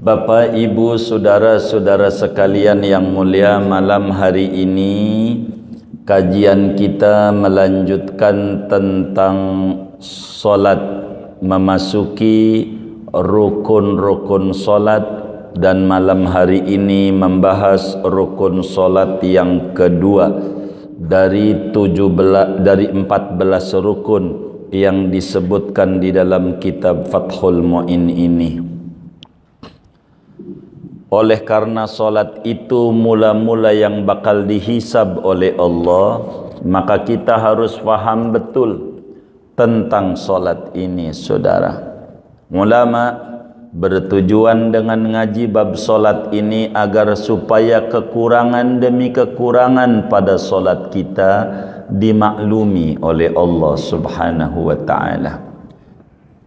Bapak, Ibu, saudara-saudara sekalian yang mulia, malam hari ini kajian kita melanjutkan tentang solat, memasuki rukun-rukun solat, dan malam hari ini membahas rukun solat yang kedua dari 14 rukun yang disebutkan di dalam kitab Fathul Mu'in ini. Oleh karena solat itu mula-mula yang bakal dihisab oleh Allah, maka kita harus faham betul tentang solat ini, saudara. Ulama bertujuan dengan ngaji bab solat ini agar supaya kekurangan demi kekurangan pada solat kita dimaklumi oleh Allah Subhanahu wa ta'ala.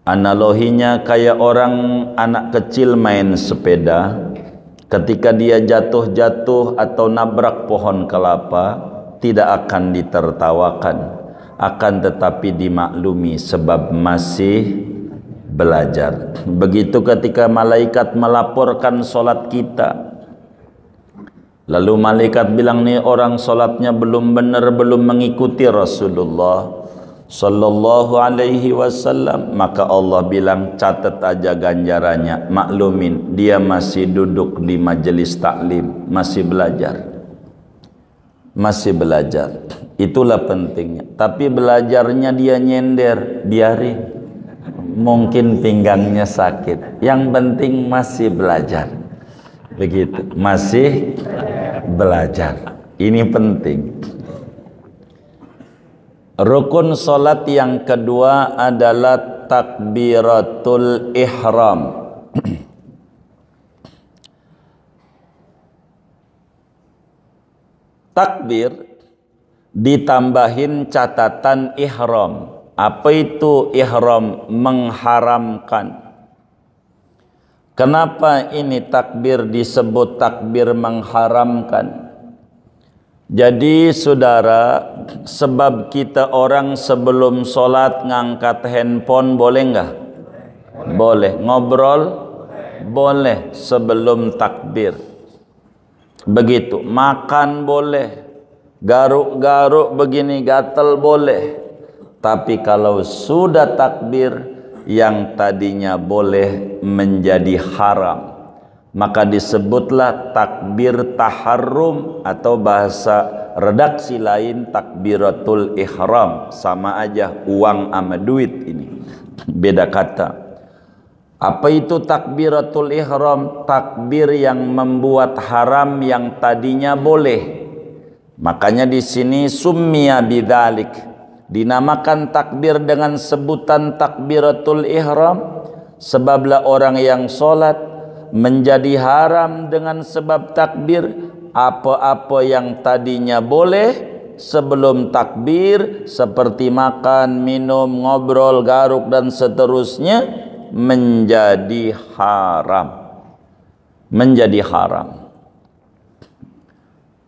Analoginya kayak orang anak kecil main sepeda. Ketika dia jatuh-jatuh atau nabrak pohon kelapa, tidak akan ditertawakan, akan tetapi dimaklumi sebab masih belajar. Begitu ketika malaikat melaporkan solat kita, lalu malaikat bilang, nih orang solatnya belum benar, belum mengikuti Rasulullah Sallallahu alaihi wasallam, maka Allah bilang, catat aja ganjarannya, maklumin dia masih duduk di majelis taklim, masih belajar. Itulah pentingnya. Tapi belajarnya dia nyender, biarin, mungkin pinggangnya sakit, yang penting masih belajar. Begitu, masih belajar, ini penting. Rukun solat yang kedua adalah takbiratul ihram. Takbir ditambahin catatan ihram. Apa itu ihram? Mengharamkan. Kenapa ini takbir disebut takbir mengharamkan? Jadi saudara, sebab kita orang sebelum sholat ngangkat handphone boleh nggak? Boleh. Ngobrol? Boleh sebelum takbir. Begitu. Makan boleh. Garuk-garuk begini gatal boleh. Tapi kalau sudah takbir yang tadinya boleh menjadi haram, maka disebutlah takbir taharrum, atau bahasa redaksi lain takbiratul ihram. Sama aja, uang sama duit ini, beda kata. Apa itu takbiratul ihram? Takbir yang membuat haram yang tadinya boleh. Makanya di sini summiya bidzalik, dinamakan takbir dengan sebutan takbiratul ihram, sebablah orang yang sholat menjadi haram dengan sebab takbir. Apa-apa yang tadinya boleh sebelum takbir, seperti makan, minum, ngobrol, garuk dan seterusnya, menjadi haram. Menjadi haram.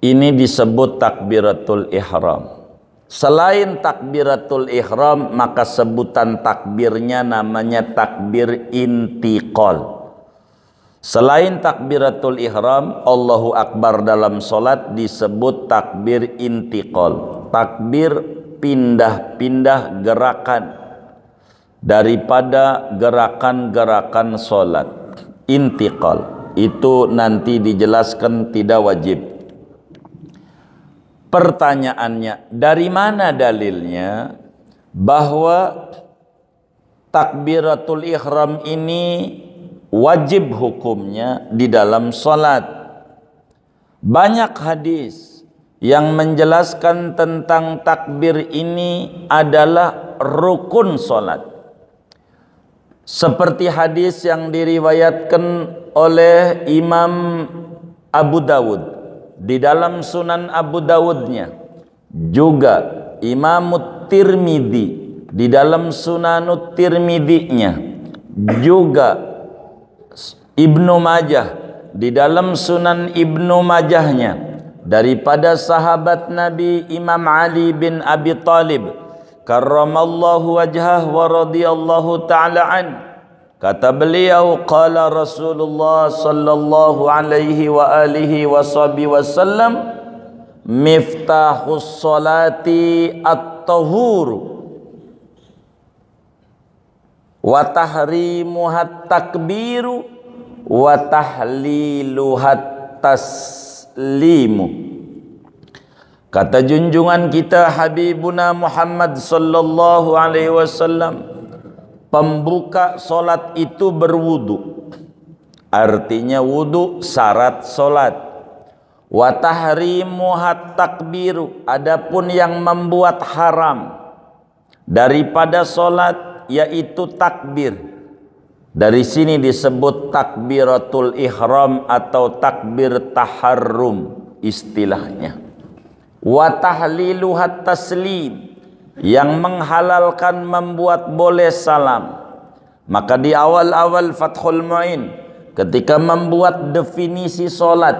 Ini disebut takbiratul ihram. Selain takbiratul ihram, maka sebutan takbirnya namanya takbir intiqal. Selain takbiratul ihram, Allahu Akbar dalam solat disebut takbir intiqal. Takbir pindah-pindah gerakan daripada gerakan-gerakan solat. Intiqal itu nanti dijelaskan, tidak wajib. Pertanyaannya, dari mana dalilnya bahwa takbiratul ihram ini wajib hukumnya di dalam solat? Banyak hadis yang menjelaskan tentang takbir ini adalah rukun solat. Seperti hadis yang diriwayatkan oleh Imam Abu Dawud di dalam Sunan Abu Dawudnya, juga Imam Tirmidzi di dalam Sunanut Tirmidzi-nya, juga Ibnu Majah di dalam Sunan Ibnu Majahnya, daripada sahabat Nabi Imam Ali bin Abi Thalib karramallahu wajhah wa radhiyallahu ta'ala an, Kata beliau, qala Rasulullah sallallahu alaihi wa alihi wasallam, miftahus salati at-tahur wa tahrimuhat takbiru wa tahliluhat taslimu. Kata junjungan kita Habibuna Muhammad sallallahu alaihi wasallam, pembuka solat itu berwudu. Artinya wudu syarat solat. Wa tahrimuhat takbiru, adapun yang membuat haram daripada solat yaitu takbir. Dari sini disebut takbiratul ihram atau takbir taharrum istilahnya. Wa tahliluhat taslim, yang menghalalkan membuat boleh salam. Maka di awal-awal Fathul Mu'in ketika membuat definisi solat,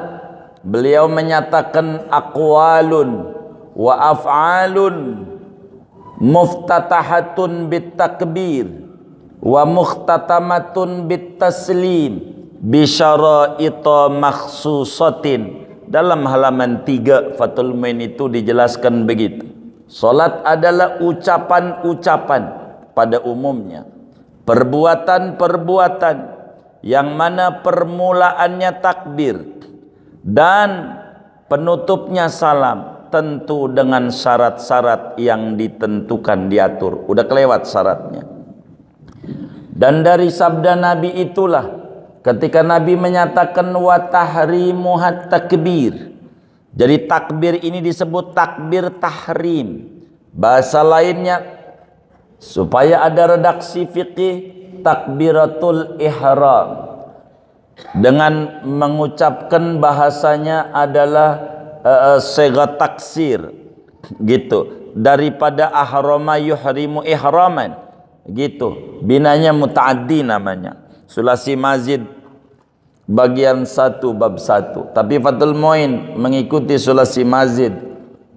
beliau menyatakan aqwalun wa af'alun muftatahatun bitakbir wa mukhtatamatun bitaslim bisyara'ita makhsusatin. Dalam halaman 3 Fathul Mu'in itu dijelaskan begitu. Solat adalah ucapan-ucapan pada umumnya, perbuatan-perbuatan yang mana permulaannya takbir dan penutupnya salam, tentu dengan syarat-syarat yang ditentukan, diatur. Udah kelewat syaratnya. Dan dari sabda Nabi itulah ketika Nabi menyatakan wa tahrimuhat takbir. Jadi takbir ini disebut takbir tahrim. Bahasa lainnya supaya ada redaksi fikih, takbiratul ihram. Dengan mengucapkan bahasanya adalah sega taksir gitu, daripada ahrama yuhrimu ihraman gitu. Binanya mutaaddi namanya. Sulasi Mazid bagian 1 bab 1. Tapi Fathul Mu'in mengikuti Sulasi Mazid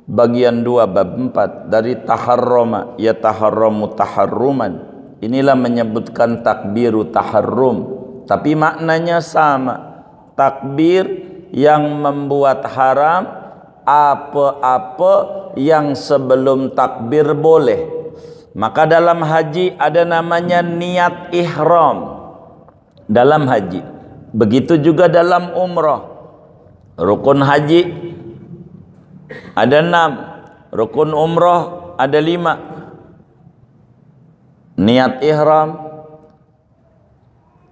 bagian 2 bab 4 dari taharrama ya taharramu taharruman. Inilah menyebutkan takbiru taharrum, tapi maknanya sama. Takbir yang membuat haram apa-apa yang sebelum takbir boleh. Maka dalam haji ada namanya niat ihram dalam haji. Begitu juga dalam umrah. Rukun haji ada 6, rukun umrah ada 5. Niat ihram,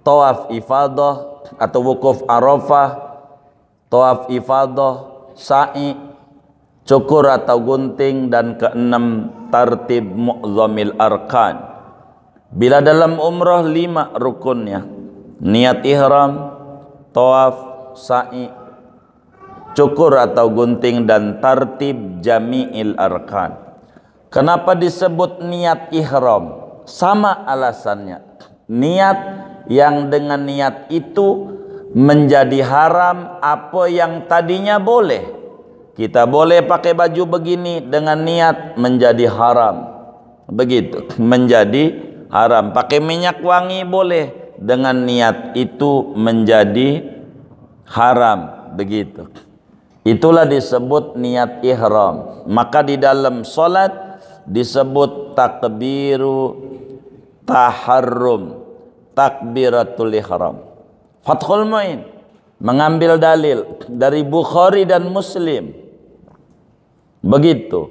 tawaf ifadah atau wukuf Arafah, tawaf ifadah, sa'i, cukur atau gunting, dan ke-6 tartib mu'zamil arkan. Bila dalam umrah 5 rukunnya, niat ihram, tawaf, sa'i, cukur atau gunting, dan tartib jami'il arkan. Kenapa disebut niat ihram? Sama alasannya. Niat yang dengan niat itu menjadi haram apa yang tadinya boleh. Kita boleh pakai baju begini, dengan niat menjadi haram. Begitu, menjadi haram. Pakai minyak wangi boleh, dengan niat itu menjadi haram. Begitu. Itulah disebut niat ihram. Maka di dalam solat disebut takbiru taharrum, takbiratul ihram. Fathul Mu'in mengambil dalil dari Bukhari dan Muslim. Begitu.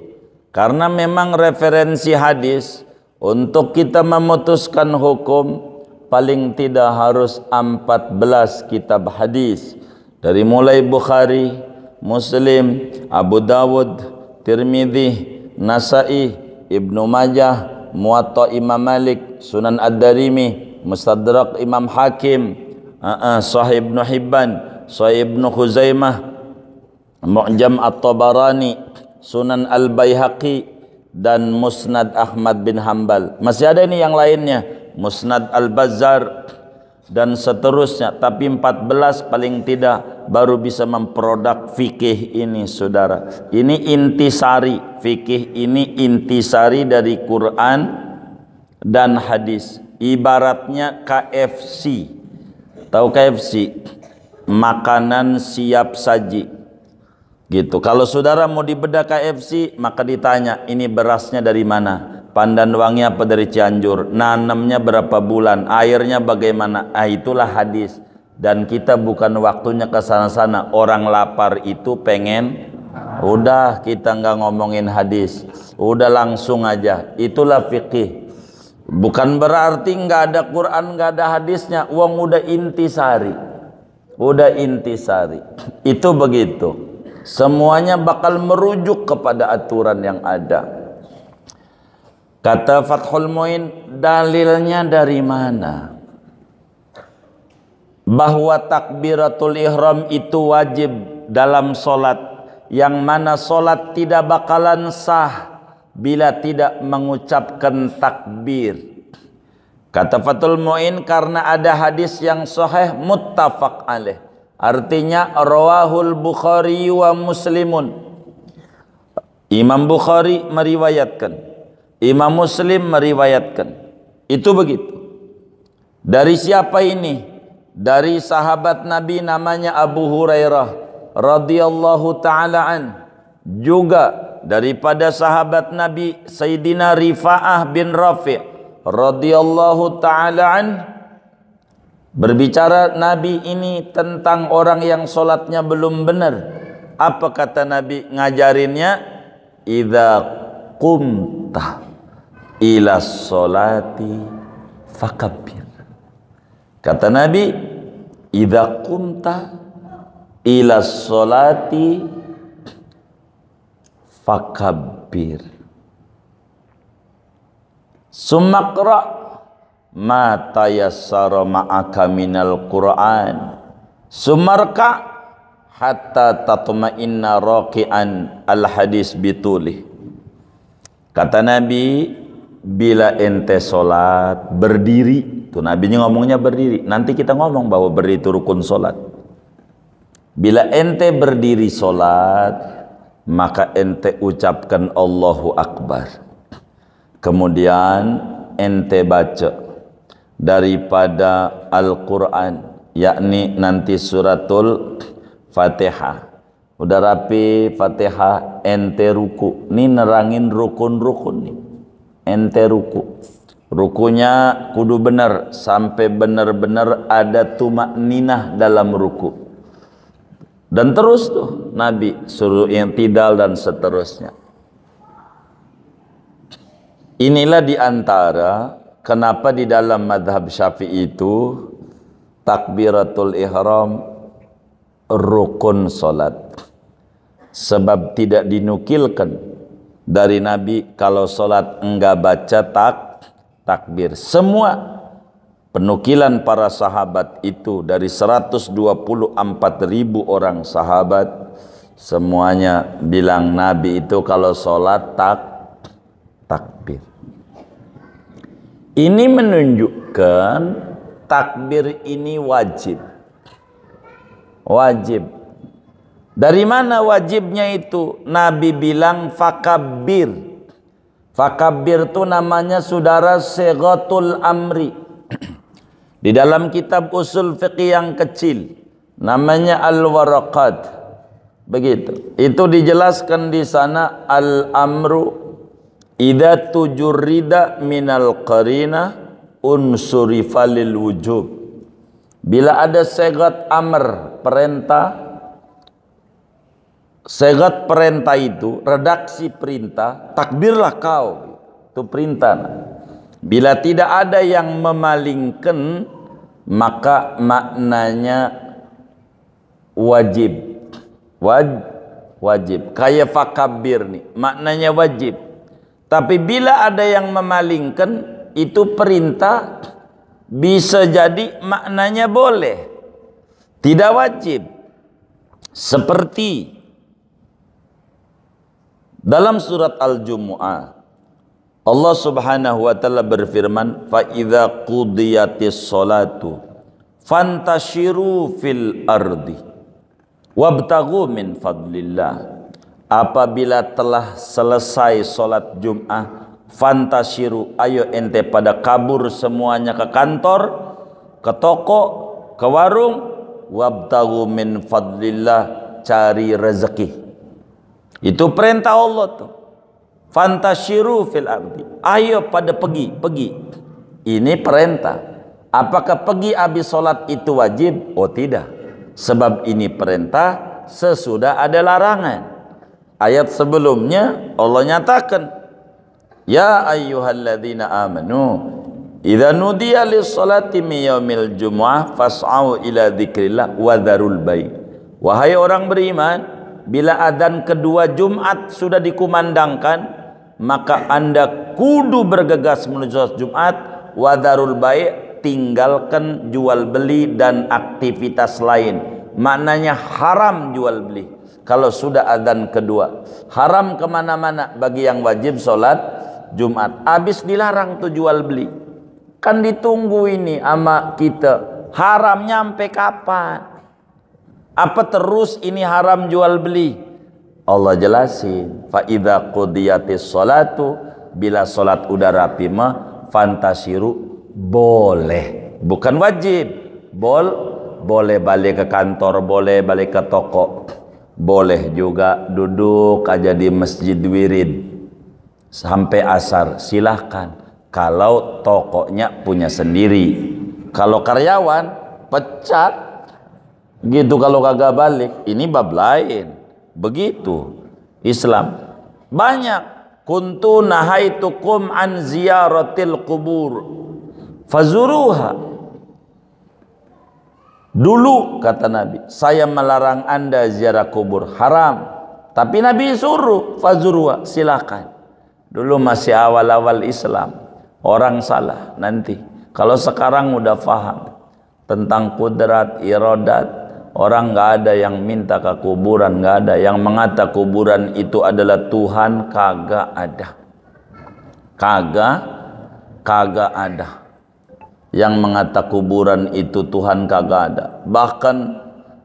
Karena memang referensi hadis untuk kita memutuskan hukum paling tidak harus 14 kitab hadis. Dari mulai Bukhari, Muslim, Abu Dawud, Tirmidzi, Nasa'i, Ibnu Majah, Muwatta Imam Malik, Sunan Ad-Darimi, Mustadrak Imam Hakim, Sahih Ibnu Hibban, Sahih Ibnu Khuzaimah, Mu'jam At-Tabarani, Sunan Al-Baihaqi, dan Musnad Ahmad bin Hanbal. Masih ada ini yang lainnya, Musnad Al-Bazzar dan seterusnya. Tapi 14 paling tidak baru bisa memproduk fikih ini, saudara. Ini intisari fikih, ini intisari dari Quran dan hadis. ibaratnya KFC. Tahu KFC? Makanan siap saji. Gitu. Kalau saudara mau dibedah KFC, maka ditanya, ini berasnya dari mana? Pandan Wangi apa dari Cianjur? Nanamnya berapa bulan? Airnya bagaimana? Itulah hadis. Dan kita bukan waktunya ke sana-sana. Orang lapar itu pengen, udah kita nggak ngomongin hadis. Udah langsung aja. Itulah fikih. Bukan berarti nggak ada Quran, nggak ada hadisnya. Uang udah intisari. Udah intisari. Itu begitu. Semuanya bakal merujuk kepada aturan yang ada. Kata Fathul Muin, dalilnya dari mana? Bahwa takbiratul ihram itu wajib dalam solat, yang mana solat tidak bakalan sah bila tidak mengucapkan takbir. Kata Fathul Muin, karena ada hadis yang sahih muttafaq alaih. Artinya rawahul Bukhari wa Muslimun. Imam Bukhari meriwayatkan, Imam Muslim meriwayatkan. Itu begitu. Dari siapa ini? Dari sahabat Nabi namanya Abu Hurairah radhiyallahu taala an. Juga daripada sahabat Nabi Sayyidina Rifa'ah bin Rafi' radhiyallahu taala an. Berbicara Nabi ini tentang orang yang solatnya belum benar. Apa kata Nabi ngajarinnya? Idza qumta ila sholati fakabbir. Kata Nabi, idza qumta ila sholati fakabbir. Summa qra ma tayassara ma'aka minal Qur'an. Sumarka hatta tatma'inna raqi'an al-hadis bitulih. Kata Nabi, bila ente solat berdiri, tuh Nabinya ngomongnya berdiri. Nanti kita ngomong bahwa berdiri itu rukun solat. Bila ente berdiri solat, maka ente ucapkan Allahu Akbar. Kemudian ente baca daripada Al-Quran, yakni nanti suratul Fatihah. Udah rapi Fatihah, ente ruku. Ini nerangin rukun-rukun nih. Ente ruku. Rukunya kudu benar sampai benar-benar ada tumakninah dalam ruku. Dan terus tuh Nabi suruh yang tidal dan seterusnya. Inilah diantara kenapa di dalam madhab Syafi'i itu takbiratul ihram rukun solat. Sebab tidak dinukilkan dari Nabi kalau solat enggak baca takbir. Semua penukilan para sahabat itu dari 124.000 orang sahabat, semuanya bilang Nabi itu kalau solat takbir. Ini menunjukkan takbir ini wajib. Wajib. Dari mana wajibnya itu? Nabi bilang fakabbir. Fakabbir itu namanya saudara sighatul amri. Di dalam kitab usul fiqih yang kecil namanya al-waraqat. Begitu. Itu dijelaskan di sana al-amru idza tujurrida minal qarina unsurifa lil wujub. Bila ada segat amr, perintah, segat perintah itu, redaksi perintah, takbirlah kau. Itu perintah. Bila tidak ada yang memalingkan, maka maknanya wajib. Wajib. Kayak fakabbir nih, maknanya wajib. Tapi bila ada yang memalingkan, itu perintah, bisa jadi maknanya boleh, tidak wajib. Seperti dalam surat Al-Jumu'ah, Allah Subhanahu wa taala berfirman, "Fa idza qudiyatis sholatu fantashiru fil ardi wabtaghu min fadlillah." Apabila telah selesai solat Jum'ah, Fantashiru, ayo ente pada kabur semuanya ke kantor, ke toko, ke warung, wabtaghu min fadlillah, cari rezeki. Itu perintah Allah tuh. Fantashiru fil ardi, ayo pada pergi. Ini perintah. Apakah pergi habis sholat itu wajib? Oh tidak, sebab ini perintah sesudah ada larangan. Ayat sebelumnya Allah nyatakan, ya ayyuhalladzina amanu idza nudiya lis-salati min yaumil jumu'ah fas'au ila dzikrillah wa dzarul bai'. Wahai orang beriman, bila adzan kedua Jumat sudah dikumandangkan, maka Anda kudu bergegas menuju salat Jumat, wa dzarul bai', tinggalkan jual beli dan aktivitas lain. Maknanya haram jual beli kalau sudah adzan kedua, haram kemana-mana bagi yang wajib sholat Jumat. Habis dilarang tuh jual beli. Kan ditunggu ini ama kita. Haram nyampe kapan? Apa terus ini haram jual beli? Allah jelasin. Fa idza qudiyatis sholatu, bila sholat udah rapi mah fantasiru, boleh. Bukan wajib. Boleh balik ke kantor, boleh balik ke toko. Boleh juga duduk aja di masjid wirid sampai asar, silahkan. Kalau tokonya punya sendiri. Kalau karyawan pecat gitu kalau kagak balik. Ini bab lain. Begitu Islam. Banyak. Kuntu nahaitukum an ziyaratil qubur fazuruha. Dulu kata Nabi, saya melarang Anda ziarah kubur, haram. Tapi Nabi suruh fazuruha, silakan. Dulu masih awal-awal Islam, orang salah nanti. Kalau sekarang udah paham tentang kudrat, iradat, orang nggak ada yang minta ke kuburan, nggak ada yang mengata kuburan itu adalah Tuhan, kagak ada. Kagak ada yang mengata kuburan itu Tuhan, kagak ada. Bahkan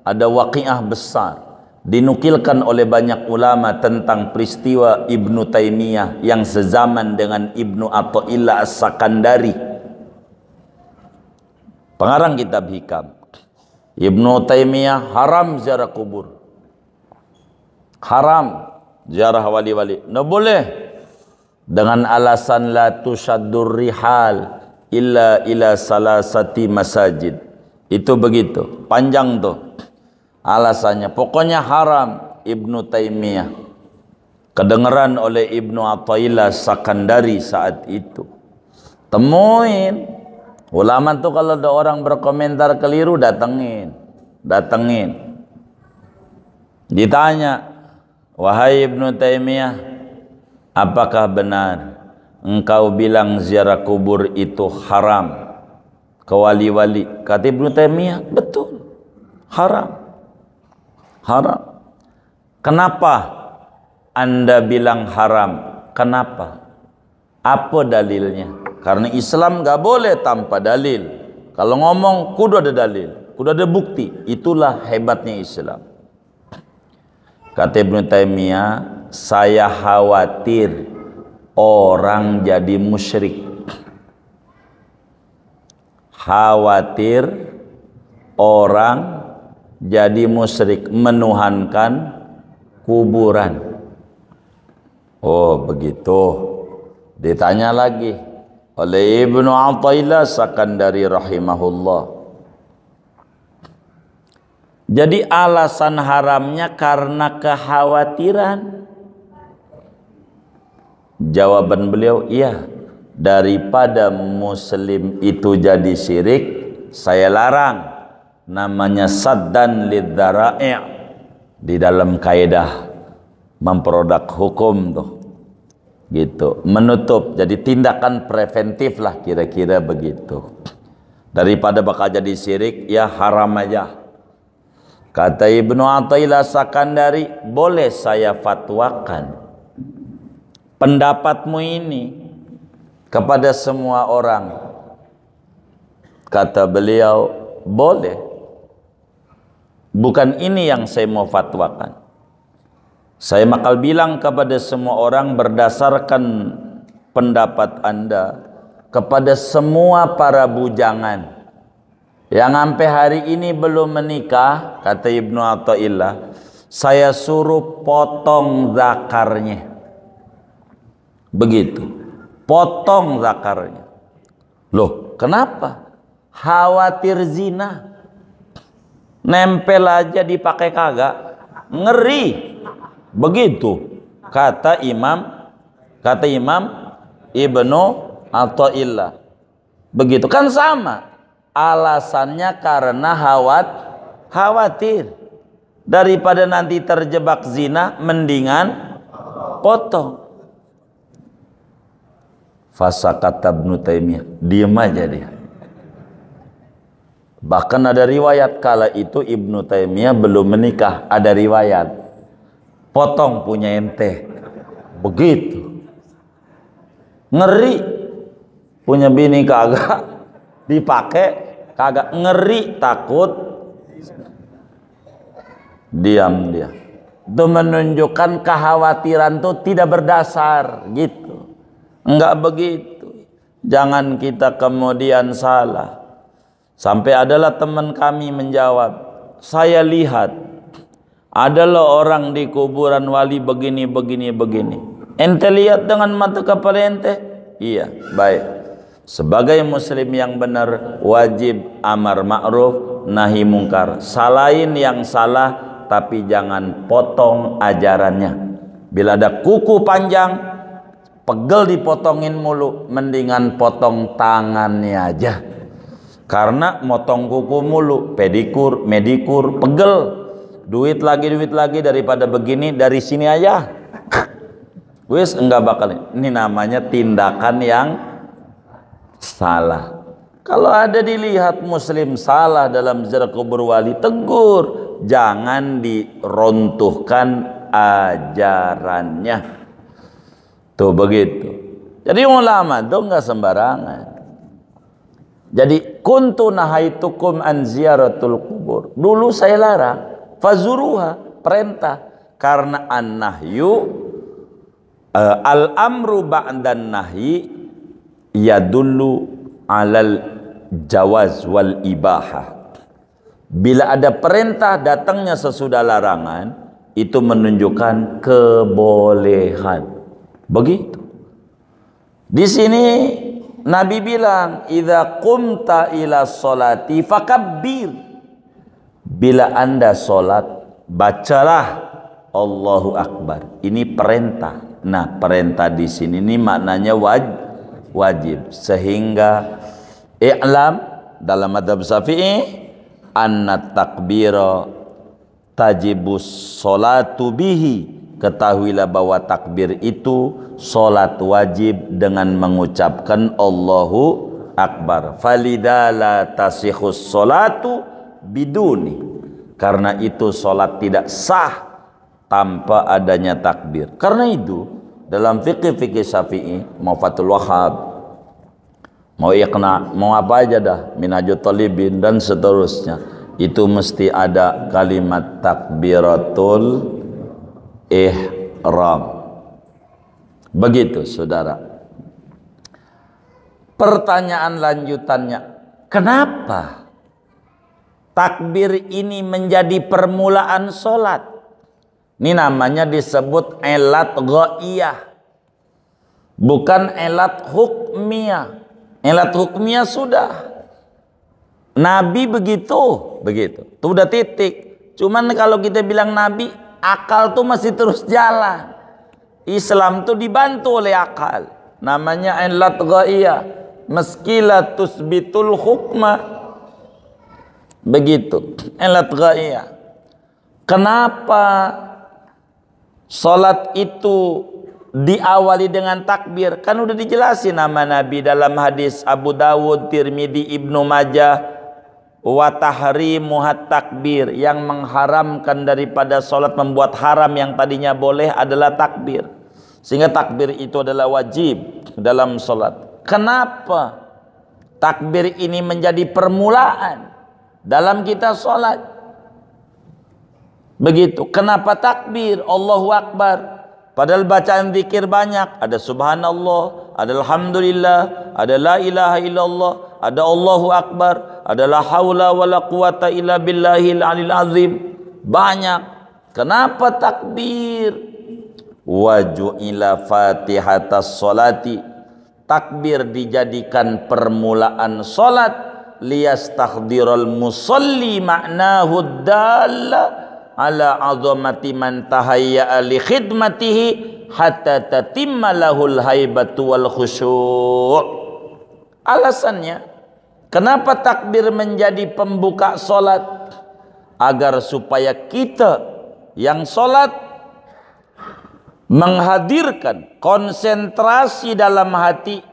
ada waqiah besar dinukilkan oleh banyak ulama tentang peristiwa Ibnu Taimiyah yang sezaman dengan Ibnu Athaillah As-Sakandari, pengarang kitab Hikam. Ibnu Taimiyah haram ziarah kubur, haram ziarah wali-wali, nggak boleh, dengan alasan la tusaddur rihal illa ila salasati masajid. Itu begitu panjang tuh alasannya. Pokoknya haram. Ibnu Taimiyah kedengeran oleh Ibnu Athaillah Sakandari saat itu. Temuin ulama tuh, kalau ada orang berkomentar keliru datengin. Ditanya, wahai Ibnu Taimiyah, apakah benar engkau bilang ziarah kubur itu haram ke wali-wali? Kata Ibnu Taimiyah, betul, haram. Kenapa Anda bilang haram? Kenapa? Apa dalilnya? Karena Islam gak boleh tanpa dalil. Kalau ngomong kudu ada dalil, kudu ada bukti. Itulah hebatnya Islam. Kata Ibnu Taimiyah, saya khawatir orang jadi musyrik. Khawatir orang jadi musyrik, menuhankan kuburan. Oh begitu. Ditanya lagi oleh Ibnu Athaillah Sakandari rahimahullah. Jadi alasan haramnya karena kekhawatiran. Jawaban beliau, iya, daripada muslim itu jadi syirik, saya larang. Namanya saddan lidzara'i' di dalam kaidah memproduk hukum tuh, gitu, menutup. Jadi tindakan preventif lah, kira-kira begitu. Daripada bakal jadi syirik, ya haram aja. Kata Ibnu Athaillah Sakandari, boleh saya fatwakan pendapatmu ini kepada semua orang? Kata beliau, boleh. Bukan ini yang saya mau fatwakan. Saya bakal bilang kepada semua orang berdasarkan pendapat Anda kepada semua para bujangan yang sampai hari ini belum menikah, kata Ibnu Athaillah, saya suruh potong zakarnya. Begitu, potong zakarnya. Loh, kenapa? Khawatir zina. Nempel aja dipakai kagak, ngeri. Begitu kata Imam Ibnu Athaillah. Begitu kan sama. Alasannya karena khawatir. Daripada nanti terjebak zina, mendingan potong. Fasakata Ibnu Taimiyah, diam aja dia. Bahkan ada riwayat kala itu Ibnu Taimiyah belum menikah, ada riwayat potong punya ente. Begitu. Ngeri. Punya bini kagak dipakai, kagak, ngeri, takut. Diam dia. Itu menunjukkan kekhawatiran itu tidak berdasar gitu. Enggak begitu. Jangan kita kemudian salah. Sampai adalah teman kami menjawab, saya lihat adalah orang di kuburan wali begini. Ente lihat dengan mata kepala ente? Iya, baik. Sebagai muslim yang benar, wajib amar ma'ruf nahi mungkar. Salahin yang salah, tapi jangan potong ajarannya. Bila ada kuku panjang, pegel dipotongin mulu, mendingan potong tangannya aja. Karena motong kuku mulu, pedikur, medikur, pegel. Duit lagi daripada begini, dari sini aja. Wis enggak bakal. Ini namanya tindakan yang salah. Kalau ada dilihat muslim salah dalam ziarah kubur wali, tegur, jangan diruntuhkan ajarannya. Tuh begitu. Jadi ulama itu enggak sembarangan. Jadi kuntu nahaitukum an ziyaratul kubur. Dulu saya larang, fazuruha, perintah. Karena an-nahyu al-amru ba'dan nahyi yadullu alal jawaz wal ibahah. Bila ada perintah datangnya sesudah larangan, itu menunjukkan kebolehan. Begitu. Di sini Nabi bilang, "Idza qumta ila sholati fakabbir." Bila Anda sholat, bacalah Allahu Akbar. Ini perintah. Nah, perintah di sini ini maknanya wajib. Sehingga i'lam dalam madzhab Syafi'i anna takbira tajibus sholatu bihi. Ketahuilah bahwa takbir itu sholat wajib dengan mengucapkan Allahu Akbar. Falidala tasihus sholatu biduni. Karena itu sholat tidak sah tanpa adanya takbir. Karena itu dalam fikih Syafi'i, mau Fathul Wahhab, mau Iqna, mau apa aja dah, Minhajul Talibin dan seterusnya, itu mesti ada kalimat takbiratul ihram. Begitu saudara. Pertanyaan lanjutannya, kenapa takbir ini menjadi permulaan sholat? Ini namanya disebut elat ghaiyah, bukan elat hukmiyah. Elat hukmiyah sudah Nabi begitu. Itu udah titik. Cuman kalau kita bilang Nabi, akal tuh masih terus jalan. Islam tuh dibantu oleh akal. Namanya elat ghaiyah. Meskilah tusbitul hukma. Begitu. Elat ghaiyah. Kenapa salat itu diawali dengan takbir? Kan udah dijelasin nama Nabi dalam hadis Abu Dawud, Tirmidzi, Ibnu Majah, wa tahrimuhat takbir, yang mengharamkan daripada salat, membuat haram yang tadinya boleh adalah takbir. Sehingga takbir itu adalah wajib dalam salat. Kenapa takbir ini menjadi permulaan dalam kita salat? Begitu. Kenapa takbir Allahu Akbar? Padahal bacaan zikir banyak. Ada subhanallah, ada alhamdulillah, ada la ilaha illallah, ada Allahu akbar, ada la haula wala quwata illa billahil alil azim. Banyak. Kenapa takbir? Waju'ila fatihatas sholati. Takbir dijadikan permulaan solat. Liyastakhdiral musalli ma'nahu dalla ala azamati man tahayya'a li khidmatihi hatta tatimma lahul haibatu wal khusyu'. Alasannya, kenapa takbir menjadi pembuka solat? Agar supaya kita yang solat menghadirkan konsentrasi dalam hati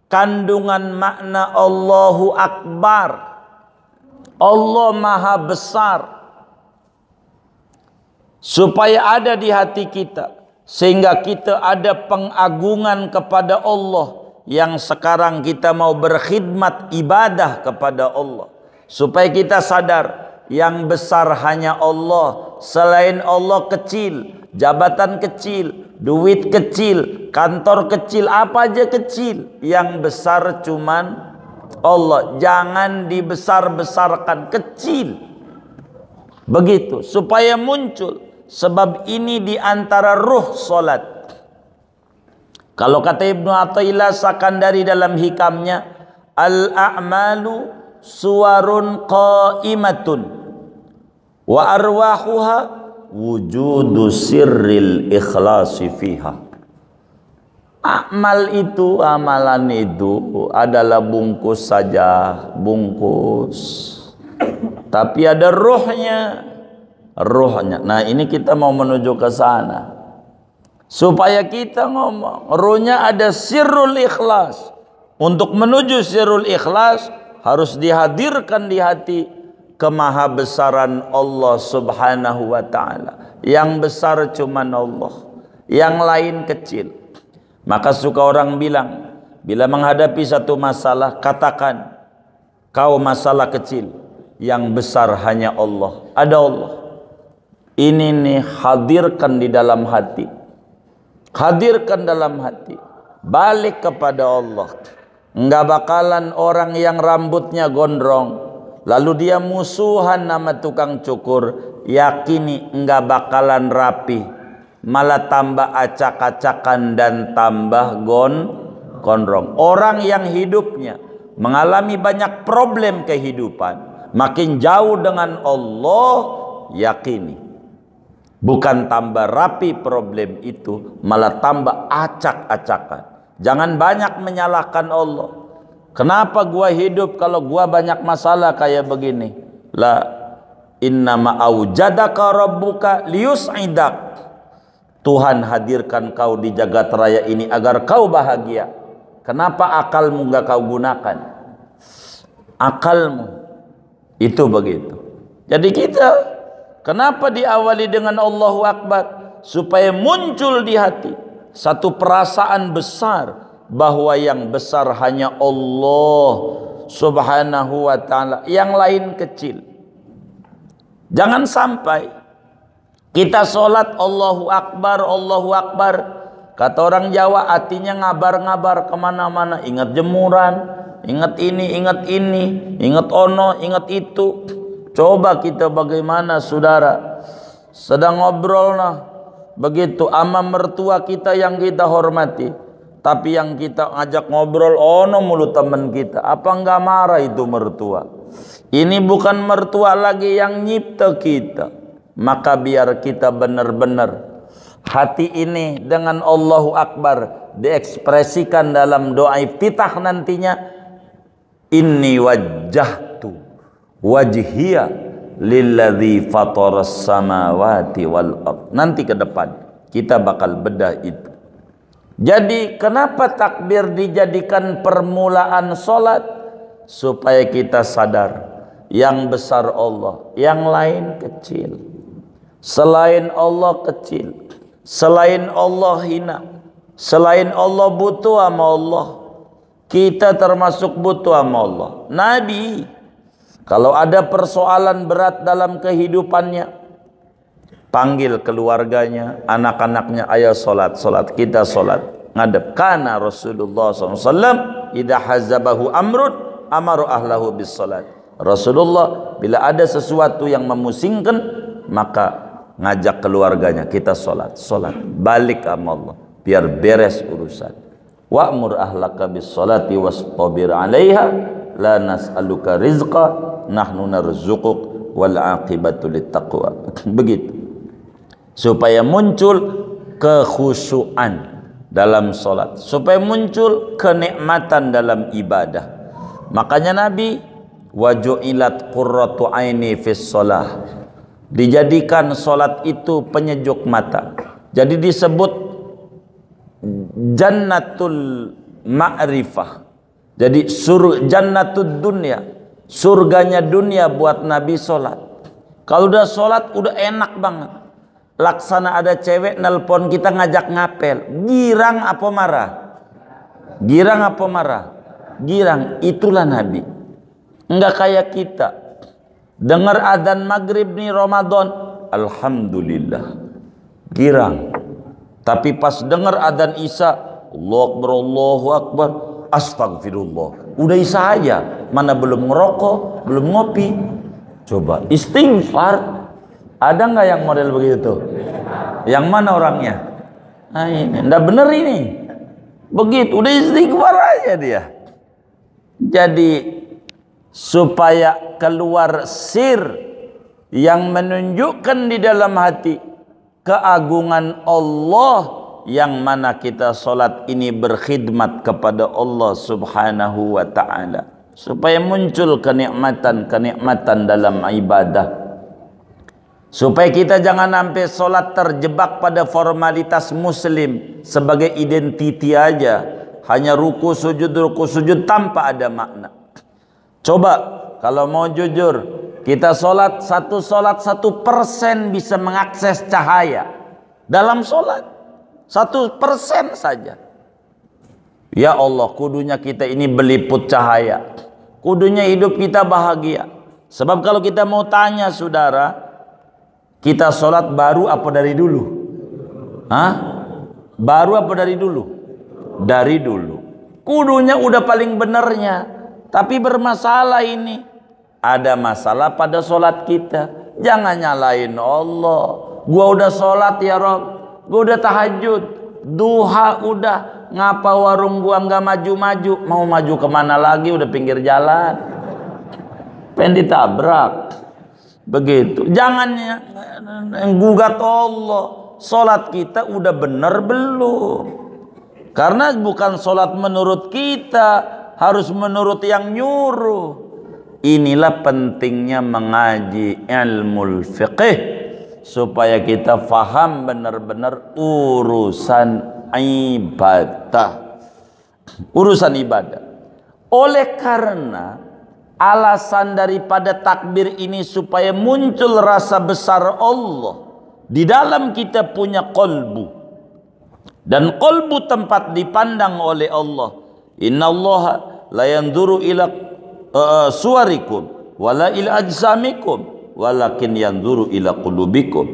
kandungan makna Allahu Akbar, Allah Maha Besar, supaya ada di hati kita, sehingga kita ada pengagungan kepada Allah yang sekarang kita mau berkhidmat ibadah kepada Allah, supaya kita sadar yang besar hanya Allah, selain Allah kecil, jabatan kecil, duit kecil, kantor kecil, apa aja kecil, yang besar cuman Allah. Jangan dibesar-besarkan, kecil. Begitu supaya muncul. Sebab ini diantara ruh solat. Kalau kata Ibnu Athaillah Sakandari dalam hikamnya, al-a'malu suwarun qa'imatun wa arwahuha wujudu sirril ikhlasi fiha. Amal itu, amalan itu adalah bungkus saja, bungkus. Tapi ada ruhnya. Ruhnya. Nah, ini kita mau menuju ke sana. Supaya kita ngomong, ruhnya ada sirrul ikhlas. Untuk menuju sirrul ikhlas harus dihadirkan di hati kemahabesaran Allah Subhanahu wa ta'ala. Yang besar cuman Allah, yang lain kecil. Maka suka orang bilang, bila menghadapi satu masalah, katakan, kau masalah kecil, yang besar hanya Allah. Ada Allah. Ini nih, hadirkan di dalam hati. Hadirkan dalam hati. Balik kepada Allah. Enggak bakalan orang yang rambutnya gondrong, lalu dia musuhan nama tukang cukur, yakini enggak bakalan rapi, malah tambah acak-acakan dan tambah gondrong. Orang yang hidupnya mengalami banyak problem kehidupan, makin jauh dengan Allah, yakini bukan tambah rapi problem itu, malah tambah acak-acakan. Jangan banyak menyalahkan Allah. Kenapa gua hidup kalau gua banyak masalah kayak begini? La innama aujadaka rabbuka liyus'idak. Tuhan hadirkan kau di jagat raya ini agar kau bahagia. Kenapa akalmu enggak kau gunakan? Akalmu itu begitu. Jadi kita kenapa diawali dengan Allahu Akbar? Supaya muncul di hati satu perasaan besar bahwa yang besar hanya Allah Subhanahu wa ta'ala, yang lain kecil. Jangan sampai kita sholat Allahu Akbar, Allahu Akbar, kata orang Jawa artinya ngabar-ngabar kemana-mana, ingat jemuran, ingat ini, ingat ono, ingat itu. Coba kita bagaimana saudara, sedang ngobrol nah, begitu ama mertua kita yang kita hormati, tapi yang kita ajak ngobrol ono mulu teman kita, apa enggak marah itu mertua? Ini bukan mertua lagi yang nyipta kita. Maka biar kita benar-benar hati ini dengan Allahu Akbar diekspresikan dalam doa iftitah nantinya. Inni wajjahtu wajhiya lilladzi fataras samawati wal ard. Nanti ke depan kita bakal bedah itu. Jadi kenapa takbir dijadikan permulaan solat? Supaya kita sadar yang besar Allah, yang lain kecil. Selain Allah kecil, selain Allah hina, selain Allah butuh sama Allah. Kita termasuk butuh sama Allah. Nabi kalau ada persoalan berat dalam kehidupannya, panggil keluarganya, anak-anaknya, ayo solat, solat, kita solat. Ngadep. Kana Rasulullah SAW idha hazabahu amrun amaru ahlahu bis solat. Rasulullah bila ada sesuatu yang memusingkan, maka ngajak keluarganya, kita solat, solat, balik sama Allah, biar beres urusan. Wa'mur ahlaka bis solati wastabir 'alaiha la nas'aluka rizqa nahnu narzuquk wal 'aqibatu littaqwa. Begitu. Supaya muncul kekhusyuan dalam solat, supaya muncul kenikmatan dalam ibadah. Makanya Nabi waju'ilat qurratu aini fis shalah, dijadikan solat itu penyejuk mata. Jadi disebut jannatul ma'rifah. Jadi jannatud dunya, surganya dunia buat Nabi solat. Kalau udah solat udah enak banget. Laksana ada cewek nelpon kita ngajak ngapel, girang apa marah? Girang apa marah? Girang. Itulah Nabi. Enggak kayak kita. Dengar adzan maghrib nih Ramadan, alhamdulillah, girang. Tapi pas dengar adzan Isya, Allahu Akbar, astagfirullah. Udah Isya aja, mana belum ngerokok, belum ngopi. Coba istighfar. Ada nggak yang model begitu? Yang mana orangnya? Nah ini, nggak bener ini. Begitu, udah istighfar aja dia. Jadi supaya keluar sir yang menunjukkan di dalam hati keagungan Allah, yang mana kita solat ini berkhidmat kepada Allah subhanahu wa ta'ala, supaya muncul kenikmatan-kenikmatan dalam ibadah. Supaya kita jangan sampai solat terjebak pada formalitas muslim sebagai identiti aja, hanya ruku sujud tanpa ada makna. Coba kalau mau jujur, kita solat 1% bisa mengakses cahaya dalam solat, 1% saja. Ya Allah, kudunya kita ini beliput cahaya, kudunya hidup kita bahagia. Sebab kalau kita mau tanya saudara, kita solat baru apa dari dulu? Hah? Baru apa dari dulu? Dari dulu. Kudunya udah paling benernya. Tapi bermasalah ini. Ada masalah pada solat kita. Jangan nyalain Allah. Gua udah solat ya Rob, gua udah tahajud, duha udah. Ngapa warung gua nggak maju-maju? Mau maju kemana lagi? Udah pinggir jalan. Pengen ditabrak. Begitu. Jangan gugat Allah. Solat kita udah bener belum? Karena bukan solat menurut kita, harus menurut yang nyuruh. Inilah pentingnya mengaji ilmu fiqih, supaya kita faham benar-benar urusan ibadah. Urusan ibadah. Oleh karena alasan daripada takbir ini supaya muncul rasa besar Allah di dalam kita punya qalbu, dan qalbu tempat dipandang oleh Allah. Innallaha la yanzuru ila suwarikum wala ila ajsamikum walakin yanzuru ila qulubikum.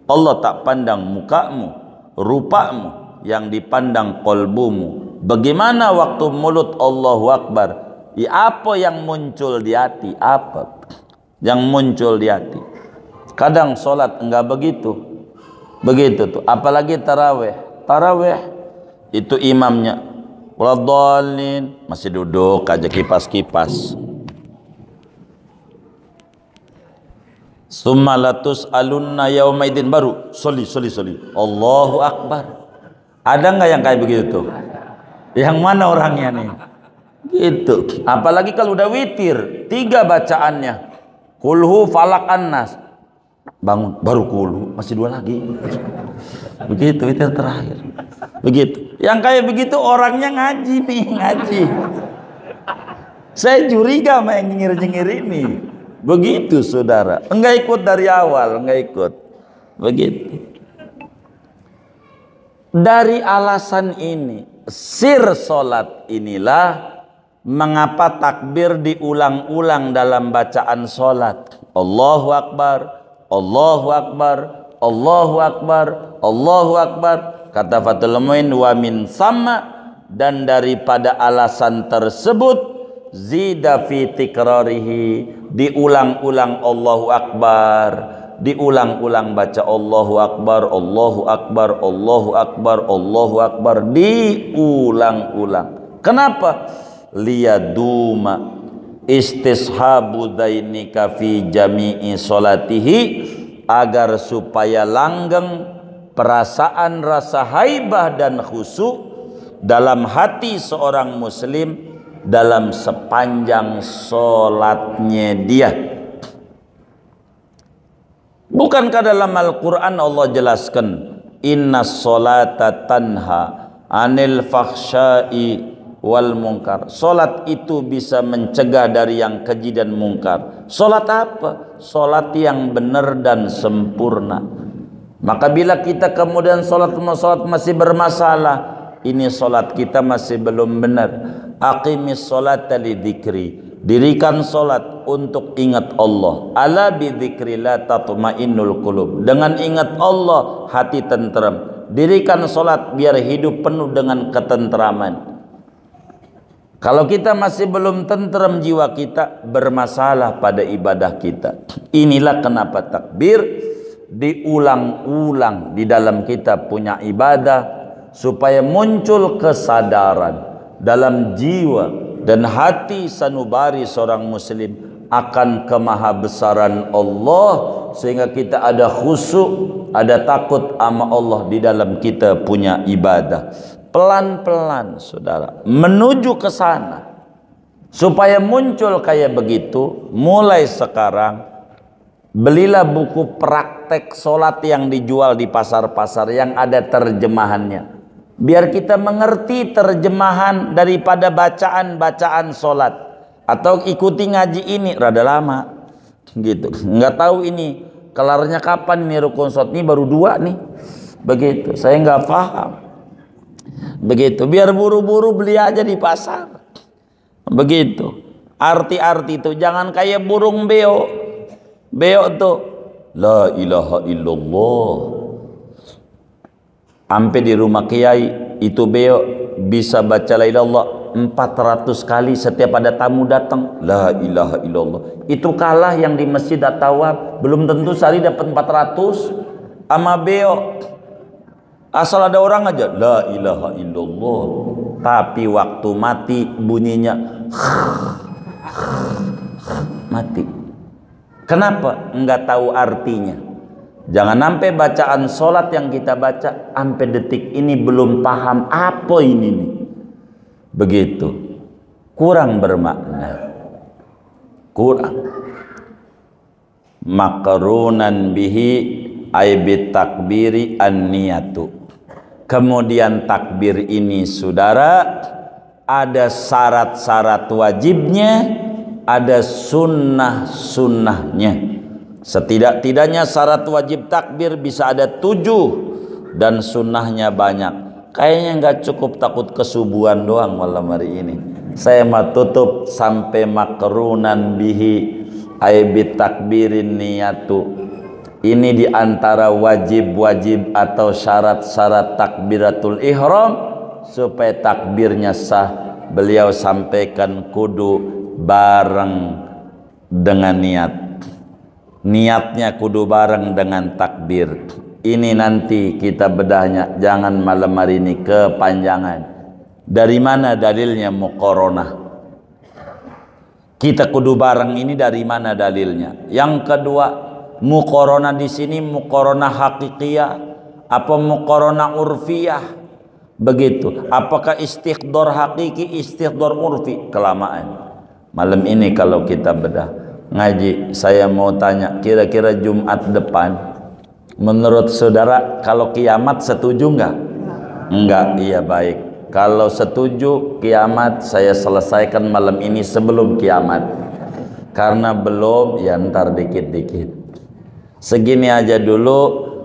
Allah tak pandang mukamu, rupamu, yang dipandang qalbumu. Bagaimana waktu mulut Allahu Akbar, apa yang muncul di hati? Apa yang muncul di hati? Kadang solat enggak begitu. Begitu tuh. Apalagi tarawih. Tarawih itu imamnya waladhdallin masih duduk aja kipas-kipas. Summa latus alunna yaumaidin, baru soli. Allahu Akbar. Ada nggak yang kayak begitu tuh? Yang mana orangnya nih? Gitu. Apalagi kalau udah witir 3 bacaannya, kulhu falak annas, bangun baru kulhu, masih 2 lagi. Begitu witir terakhir. Begitu. Yang kayak begitu orangnya ngaji nih, ngaji. Saya curiga sama yang nyengir-nyengir ini. Begitu saudara. Enggak ikut dari awal, enggak ikut. Begitu. Dari alasan ini, sir solat inilah mengapa takbir diulang-ulang dalam bacaan solat. Allahu Akbar, Allahu Akbar, Allahu Akbar, Allahu Akbar. Kata Fathul Muin, wa min sama, dan daripada alasan tersebut zida fi tikrarihi, diulang-ulang Allahu Akbar, diulang-ulang baca Allahu Akbar, Allahu Akbar, Allahu Akbar, Allahu Akbar, diulang-ulang. Kenapa? Liyaduma istishabu dainika fi jami'i solatihi, agar supaya langgeng perasaan rasa haibah dan khusyuk dalam hati seorang muslim dalam sepanjang solatnya dia. Bukankah dalam Al-Quran Allah jelaskan, inna solata tanha anil fakhsyai wal munkar. Solat itu bisa mencegah dari yang keji dan mungkar. Solat apa? Solat yang benar dan sempurna. Maka bila kita kemudian solat masih bermasalah, ini solat kita masih belum benar. Aqimis solata li dzikri, dirikan solat untuk ingat Allah. Ala bi dzikrillah tatmainnul qulub, dengan ingat Allah hati tenteram. Dirikan solat biar hidup penuh dengan ketenteraman. Kalau kita masih belum tenteram jiwa kita, bermasalah pada ibadah kita. Inilah kenapa takbir diulang-ulang di dalam kita punya ibadah, supaya muncul kesadaran dalam jiwa dan hati sanubari seorang muslim akan kemahabesaran Allah, sehingga kita ada khusyuk, ada takut sama Allah di dalam kita punya ibadah. Pelan-pelan saudara menuju ke sana, supaya muncul kayak begitu. Mulai sekarang belilah buku praktek solat yang dijual di pasar-pasar yang ada terjemahannya, biar kita mengerti terjemahan daripada bacaan-bacaan solat. Atau ikuti ngaji ini rada lama gitu, nggak tahu ini kelarnya kapan, ini rukun solat ini baru 2 nih, begitu saya nggak paham. Begitu, biar buru-buru beli aja di pasar. Begitu. Arti-arti itu jangan kayak burung beo. Beo tuh la ilaha illallah. Sampai di rumah kiai itu beo bisa baca la ilallah 400 kali setiap ada tamu datang. La ilaha illallah. Itu kalah yang di Masjid At-Tawab, belum tentu sehari dapat 400 sama beo. Asal ada orang aja la ilaha illallah, tapi waktu mati bunyinya mati. Kenapa? Enggak tahu artinya. Jangan sampai bacaan solat yang kita baca sampai detik ini belum paham apa ini nih. Begitu, kurang bermakna, kurang. Maqrunan bihi aibit takbiri an-niyatu. Kemudian takbir ini saudara ada syarat-syarat wajibnya, ada sunnah-sunnahnya. Setidak-tidaknya syarat wajib takbir bisa ada 7 dan sunnahnya banyak. Kayaknya nggak cukup takut kesubuhan doang malam hari ini. Saya mau tutup sampai makrunan bihi aibit takbirin niyatu. Ini diantara wajib-wajib atau syarat-syarat takbiratul ihram supaya takbirnya sah. Beliau sampaikan kudu bareng dengan niat. Niatnya kudu bareng dengan takbir. Ini nanti kita bedahnya, jangan malam hari ini kepanjangan. Dari mana dalilnya muqaranah? Kita kudu bareng ini dari mana dalilnya? Yang kedua, muqaranah di sini muqaranah hakikiyah apa muqaranah urfiyah? Begitu. Apakah istiqdar hakiki, istiqdar urfi? Kelamaan. Malam ini kalau kita bedah ngaji, saya mau tanya, kira-kira Jumat depan menurut saudara kalau kiamat setuju enggak? Enggak, iya baik. Kalau setuju kiamat saya selesaikan malam ini sebelum kiamat. Karena belum, ya ntar dikit-dikit. Segini aja dulu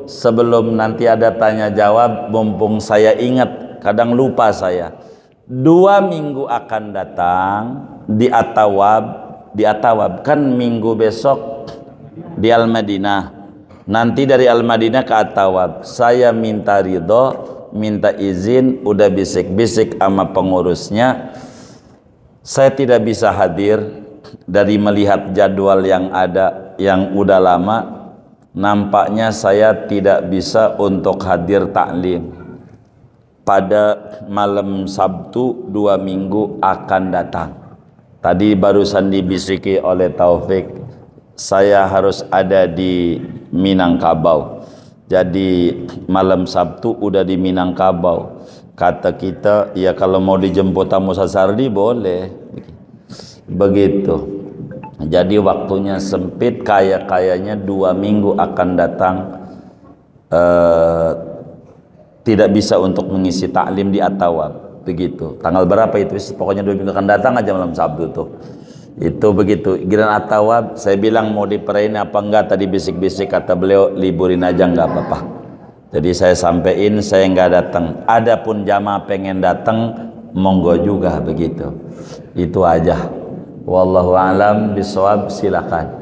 sebelum nanti ada tanya jawab, mumpung saya ingat, kadang lupa saya. 2 minggu akan datang di At-Tawab kan minggu besok di Al-Madinah. nanti dari Al-Madinah ke At-Tawab, saya minta ridho, minta izin, udah bisik-bisik sama pengurusnya, saya tidak bisa hadir. Dari melihat jadwal yang ada yang udah lama, nampaknya saya tidak bisa untuk hadir taklim pada malam Sabtu 2 minggu akan datang. Tadi barusan dibisiki oleh Taufik, saya harus ada di Minangkabau. Jadi malam Sabtu udah di Minangkabau. Kata kita, ya kalau mau dijemput tamu Sasardi boleh. Begitu. Jadi waktunya sempit, kayaknya 2 minggu akan datang. Tidak bisa untuk mengisi taklim di At-Tawab. Begitu. Tanggal berapa itu? Pokoknya 2 minggu akan datang aja malam Sabtu tuh. Itu begitu. Giliran At-Tawab, saya bilang mau diperain apa enggak, tadi bisik-bisik kata beliau liburin aja enggak apa-apa. Jadi saya sampein saya enggak datang. Adapun jamaah pengen datang, monggo juga begitu. Itu aja. Wallahu a'lam bishawab, silakan.